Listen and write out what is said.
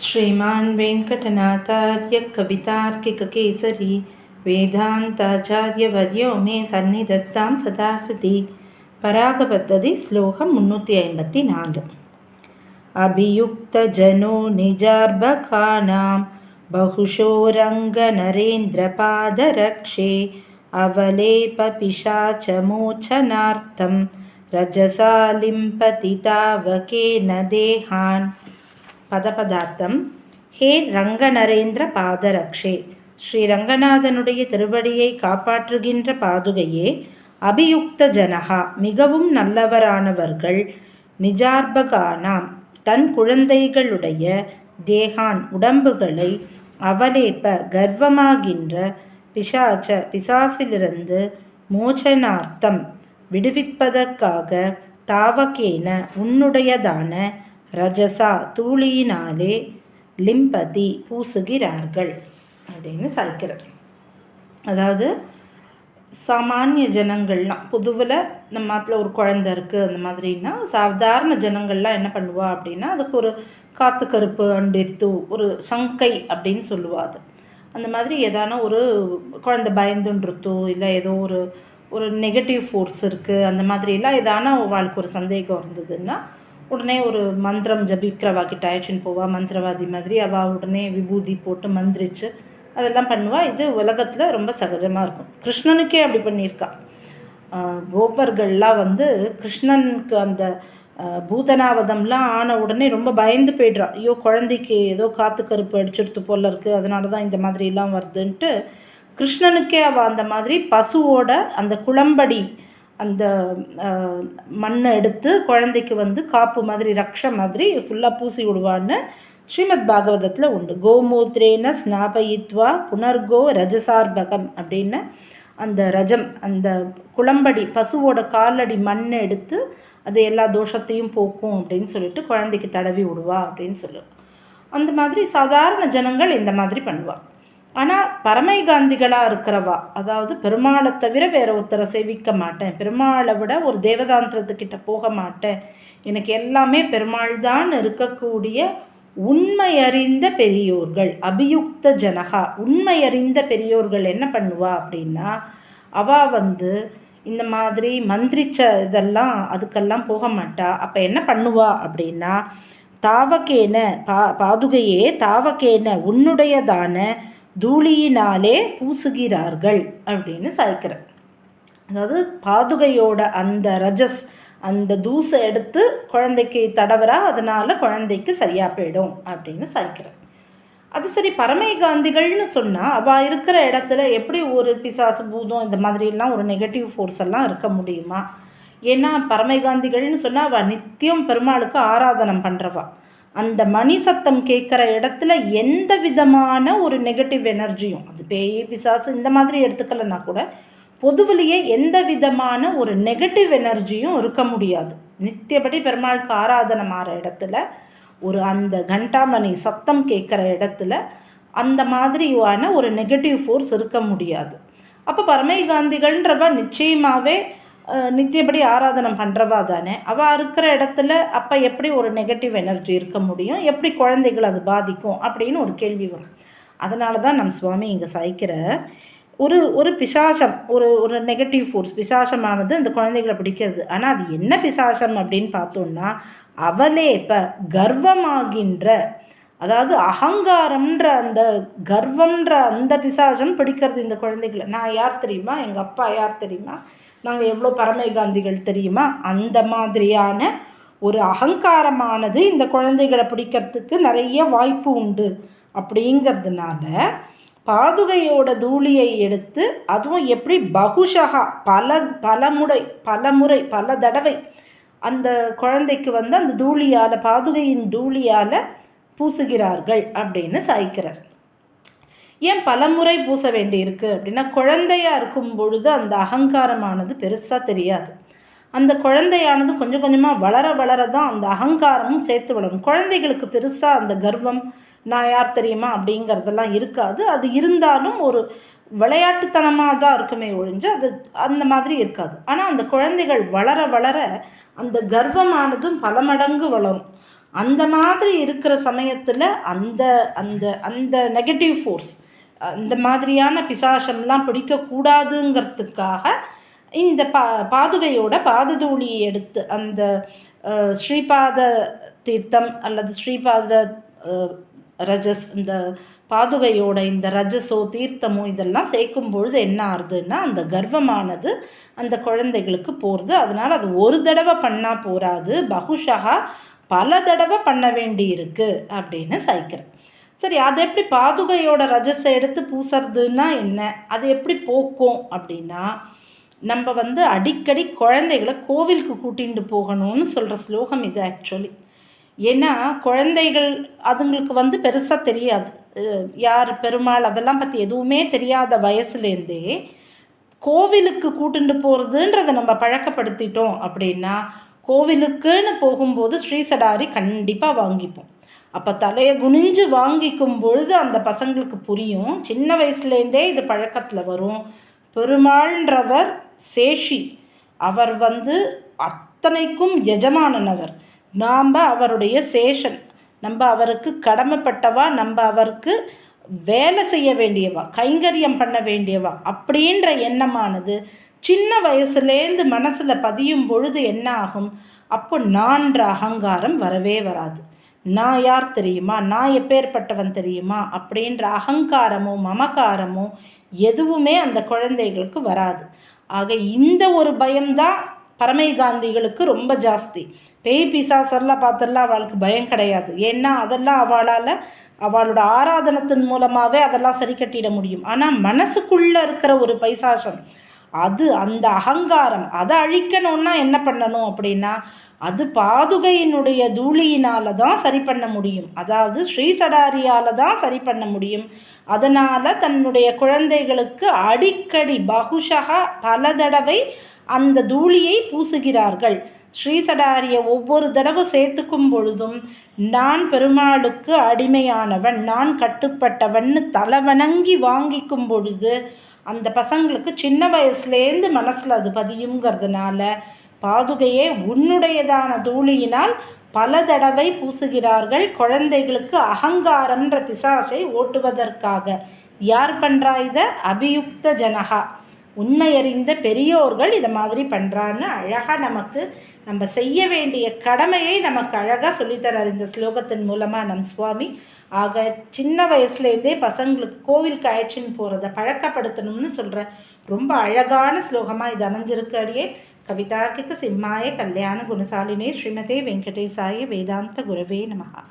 श्रीमान् वेङ्कटनाथार्यः कवितार्किककेसरी वेदान्ताचार्यवर्यो मे सन्निधत्तां सदा हृदि. परागपद्धति श्लोकं 354. अभियुक्तजनो निजार्भकानां बहुशो रङ्गनरेन्द्रपादरक्षे अवलेपपिशाचमोचनार्थं रजसा लिम्पति तावकेन देहान्. பதபதார்த்தம். ஹே ரங்கநரேந்திர பாதரக்ஷே, ஸ்ரீ ரங்கநாதனுடைய திருவடியை காப்பாற்றுகின்ற பாதுகையே, அபியுக்த ஜனகா மிகவும் நல்லவரானவர்கள், நிஜார்பகானாம் தன் குழந்தைகளுடைய, தேகான் உடம்புகளை, அவலேப கர்வமாகின்ற, பிசாச்ச பிசாசிலிருந்து, மோச்சனார்த்தம் விடுவிப்பதற்காக, தாவகேன உன்னுடையதான, ரஜசா தூளியினாலே, லிம்பதி பூசுகிறார்கள் அப்படின்னு சாய்க்கிறார். அதாவது சாமானிய ஜனங்கள்லாம் பொதுவில் நம்ம நாட்டில் ஒரு குழந்தை இருக்குது அந்த மாதிரின்னா சாதாரண ஜனங்கள்லாம் என்ன பண்ணுவா அப்படின்னா அதுக்கு ஒரு காத்து கருப்பு அண்டிருத்து ஒரு சங்கை அப்படின்னு சொல்லுவாது. அந்த மாதிரி ஏதான ஒரு குழந்தை பயந்துன்றுத்தோ இல்லை ஏதோ ஒரு நெகட்டிவ் ஃபோர்ஸ் இருக்குது அந்த மாதிரிலாம் ஏதான வாழ்க்கை ஒரு சந்தேகம் இருந்ததுன்னா உடனே ஒரு மந்திரம் ஜபிக்கிறவா கிட்ட ஆயிடுச்சுன்னு போவா. மந்திரவாதி மாதிரி அவள் உடனே விபூதி போட்டு மந்திரிச்சு அதெல்லாம் பண்ணுவாள். இது உலகத்தில் ரொம்ப சகஜமாக இருக்கும். கிருஷ்ணனுக்கே அப்படி பண்ணியிருக்கா. கோபர்கள்லாம் கிருஷ்ணனுக்கு அந்த பூதனாவதம்லாம் ஆன உடனே ரொம்ப பயந்து போய்ட்றா. ஐயோ குழந்தைக்கு ஏதோ காற்று கருப்பு அடிச்சுடுத்து போல இருக்குது, அதனால தான் இந்த மாதிரிலாம் வருதுன்ட்டு கிருஷ்ணனுக்கே அவள் அந்த மாதிரி பசுவோட அந்த குளம்படி அந்த மண்ணை எடுத்து குழந்தைக்கு காப்பு மாதிரி ரக்ஷ மாதிரி ஃபுல்லாக பூசி விடுவான்னு ஸ்ரீமத் பாகவதத்தில் உண்டு. கோமூத்ரேன ஸ்நாபயித்வா புனர்கோ ரஜசார்பகம் அப்படின்னு அந்த ரஜம் அந்த குளம்படி பசுவோட காலடி மண்ணை எடுத்து அது எல்லா தோஷத்தையும் போக்கும் அப்படின்னு சொல்லிட்டு குழந்தைக்கு தடவி விடுவா அப்படின்னு சொல்லுவோம். அந்த மாதிரி சாதாரண ஜனங்கள் இந்த மாதிரி பண்ணுவாள். ஆனால் பரமைகாந்திகளாக இருக்கிறவா, அதாவது பெருமாளை தவிர வேற ஒருத்தரை சேவிக்க மாட்டேன், பெருமாளை விட ஒரு தேவதாந்திரத்துக்கிட்ட போக மாட்டேன், எனக்கு எல்லாமே பெருமாள் தான் இருக்கக்கூடிய உண்மையறிந்த பெரியோர்கள், அபியுக்த ஜனகா உண்மையறிந்த பெரியோர்கள் என்ன பண்ணுவா அப்படின்னா அவள் இந்த மாதிரி மந்திரிச்ச இதெல்லாம் அதுக்கெல்லாம் போக மாட்டா. அப்போ என்ன பண்ணுவா அப்படின்னா தாவகேன பாதுகையே தாவகேன உன்னுடையதான தூளியினாலே பூசுகிறார்கள் அப்படின்னு சாய்க்கிறார். அதாவது பாதுகையோட அந்த ரஜஸ் அந்த தூசை எடுத்து குழந்தைக்கு தடவரா, அதனால குழந்தைக்கு சரியா போயிடும் அப்படின்னு சாய்க்கிறார். அது சரி, பரமைகாந்திகள்னு சொன்னால் அவள் இருக்கிற இடத்துல எப்படி ஒரு பிசாசு பூதம் இந்த மாதிரிலாம் ஒரு நெகட்டிவ் ஃபோர்ஸ் எல்லாம் இருக்க முடியுமா? ஏன்னா பரமைகாந்திகள்னு சொன்னால் அவள் நித்தியம் பெருமாளுக்கு ஆராதனம் பண்ணுறவா. அந்த மணி சத்தம் கேட்குற இடத்துல எந்த விதமான ஒரு நெகட்டிவ் எனர்ஜியும், அது பேய் பிசாசு இந்த மாதிரி எடுத்துக்கலன்னா கூட பொதுவிலேயே எந்த விதமான ஒரு நெகட்டிவ் எனர்ஜியும் இருக்க முடியாது. நித்தியபடி பெருமாளுக்கு ஆராதனம் ஆகிற இடத்துல ஒரு அந்த கண்டாமணி சத்தம் கேட்குற இடத்துல அந்த மாதிரியான ஒரு நெகட்டிவ் ஃபோர்ஸ் இருக்க முடியாது. அப்போ பரமைகாந்திகள்ன்றவா நிச்சயமாகவே நித்தியபடி ஆராதனம் பண்ணுறவா தானே. அவள் இருக்கிற இடத்துல அப்போ எப்படி ஒரு நெகட்டிவ் எனர்ஜி இருக்க முடியும், எப்படி குழந்தைகள் அது பாதிக்கும் அப்படின்னு ஒரு கேள்வி வரும். அதனால தான் நம் சுவாமி இங்கே சாய்க்கிற ஒரு பிசாசம் ஒரு நெகட்டிவ் ஃபோர்ஸ் பிசாசமானது அந்த குழந்தைகளை பிடிக்கிறது. ஆனால் அது என்ன பிசாசம் அப்படின்னு பார்த்தோம்னா அவளே இப்போ கர்வமாகின்ற, அதாவது அகங்காரம்ன்ற அந்த கர்வம்ன்ற அந்த பிசாசம் பிடிக்கிறது இந்த குழந்தைகளை. நான் யார் தெரியுமா, எங்கள் அப்பா யார் தெரியுமா, நாங்கள் எவ்வளோ பரமைகாந்திகள் தெரியுமா, அந்த மாதிரியான ஒரு அகங்காரமானது இந்த குழந்தைகளை பிடிக்கிறதுக்கு நிறைய வாய்ப்பு உண்டு. அப்படிங்கிறதுனால பாதுகையோட தூளியை எடுத்து அதுவும் எப்படி பகுஷகா பல தடவை அந்த குழந்தைக்கு அந்த தூளியால் பாதுகையின் தூளியால் பூசுகிறார்கள் அப்படின்னு சாய்க்கிறார். ஏன் பலமுறை பூச வேண்டி இருக்குது அப்படின்னா குழந்தையாக இருக்கும் பொழுது அந்த அகங்காரமானது பெருசாக தெரியாது. அந்த குழந்தையானது கொஞ்சம் கொஞ்சமாக வளர தான் அந்த அகங்காரமும் சேர்த்து வளரும். குழந்தைகளுக்கு பெருசாக அந்த கர்வம் நான் யார் தெரியுமா அப்படிங்கிறதெல்லாம் இருக்காது. அது இருந்தாலும் ஒரு விளையாட்டுத்தனமாக தான் இருக்குமே ஒழிஞ்சு அது அந்த மாதிரி இருக்காது. ஆனால் அந்த குழந்தைகள் வளர அந்த கர்வமானதும் பல மடங்கு வளரும். அந்த மாதிரி இருக்கிற சமயத்தில் அந்த அந்த அந்த நெகட்டிவ் ஃபோர்ஸ், அந்த மாதிரியான பிசாசம்லாம் பிடிக்கக்கூடாதுங்கிறதுக்காக இந்த பாதுகையோட பாததூளியை எடுத்து அந்த ஸ்ரீபாத தீர்த்தம் அல்லது ஸ்ரீபாத ரஜஸ், இந்த பாதுகையோட இந்த ரஜஸோ தீர்த்தமோ இதெல்லாம் சேர்க்கும் பொழுது என்ன ஆகுதுன்னா அந்த கர்வமானது அந்த குழந்தைகளுக்கு போகிறது. அதனால் அது ஒரு தடவை பண்ணால் போராது, பகுஷா பல தடவை பண்ண வேண்டி இருக்கு அப்படின்னு சைக்கிறேன். சரி, அது எப்படி பாதுகையோட ரஜஸை எடுத்து பூசுறதுன்னா என்ன, அது எப்படி போக்கும் அப்படின்னா, நம்ம அடிக்கடி குழந்தைகளை கோவிலுக்கு கூட்டிகிட்டு போகணும்னு சொல்கிற ஸ்லோகம் இது ஆக்சுவலி. ஏன்னா குழந்தைகள் அதுங்களுக்கு பெருசாக தெரியாது, யார் பெருமாள் அதெல்லாம் பற்றி எதுவுமே தெரியாத வயசுலேருந்தே கோவிலுக்கு கூட்டிட்டு போகிறதுன்றதை நம்ம பழக்கப்படுத்திட்டோம் அப்படின்னா கோவிலுக்குன்னு போகும்போது ஸ்ரீசடாரி கண்டிப்பாக வாங்கிப்போம். அப்போ தலையை குனிஞ்சு வாங்கிக்கும் பொழுது அந்த பசங்களுக்கு புரியும், சின்ன வயசுலேருந்தே இது பழக்கத்தில் வரும். பெருமாள்ன்றவர் சேஷி, அவர் அத்தனைக்கும் எஜமானனவர், நாம் அவருடைய சேஷன், நம்ம அவருக்கு கடமைப்பட்டவா, நம்ம அவருக்கு வேலை செய்ய வேண்டியவா, கைங்கரியம் பண்ண வேண்டியவா அப்படின்ற எண்ணமானது சின்ன வயசுலேருந்து மனசில் பதியும் பொழுது என்ன ஆகும், அப்போ நான்ற அகங்காரம் வரவே வராது. நான் யார் தெரியுமா, நான் எப்பேற்பட்டவன் தெரியுமா அப்படின்ற அகங்காரமோ மமகாரமோ எதுவுமே அந்த குழந்தைகளுக்கு வராது. ஆக இந்த ஒரு பயம்தான் பரமை காந்திகளுக்கு ரொம்ப ஜாஸ்தி. பேய் பிசாசெல்லாம் பார்த்தெல்லாம் அவளுக்கு பயம் கிடையாது. ஏன்னா அதெல்லாம் அவளோட ஆராதனத்தின் மூலமாகவே அதெல்லாம் சரி கட்டிட முடியும். ஆனால் மனசுக்குள்ளே இருக்கிற ஒரு பைசாசம், அது அந்த அகங்காரம், அதை அழிக்கணும்னா என்ன பண்ணணும் அப்படின்னா அது பாதுகையினுடைய தூளியினால தான் சரி பண்ண முடியும், அதாவது ஸ்ரீசடாரியால் தான் சரி பண்ண முடியும். அதனால் தன்னுடைய குழந்தைகளுக்கு அடிக்கடி பகுஷா பல தடவை அந்த தூளியை பூசுகிறார்கள். ஸ்ரீசடாரியை ஒவ்வொரு தடவை சேர்த்துக்கும் பொழுதும் நான் பெருமாளுக்கு அடிமையானவன், நான் கட்டுப்பட்டவன்னு தலைவணங்கி வாங்கிக்கும் பொழுது அந்த பசங்களுக்கு சின்ன வயசுலேருந்து மனசில் அது பதியுங்கிறதுனால பாதுகையே உன்னுடையதான தூளியினால் பல தடவை பூசுகிறார்கள் குழந்தைகளுக்கு அகங்காரம்ன்ற பிசாசை ஓட்டுவதற்காக. யார் பண்ணுறா இதை? அபியுக்த ஜனகா, உண்மையறிந்த பெரியோர்கள் இதை மாதிரி பண்ணுறான்னு அழகாக நம்ம செய்ய வேண்டிய கடமையை நமக்கு அழகாக சொல்லித்தரார் இந்த ஸ்லோகத்தின் மூலமாக நம் சுவாமி. ஆக சின்ன வயசுலேருந்தே பசங்களுக்கு கோவிலுக்கு அழைச்சின்னு போகிறத பழக்கப்படுத்தணும்னு சொல்கிற ரொம்ப அழகான ஸ்லோகமாக இது அமைஞ்சிருக்கு. அடியே கவிதார்க்கிக சிம்மாய கல்யாண குணசாலினே ஸ்ரீமதே வெங்கடேசாய வேதாந்த குரவே நமஹா.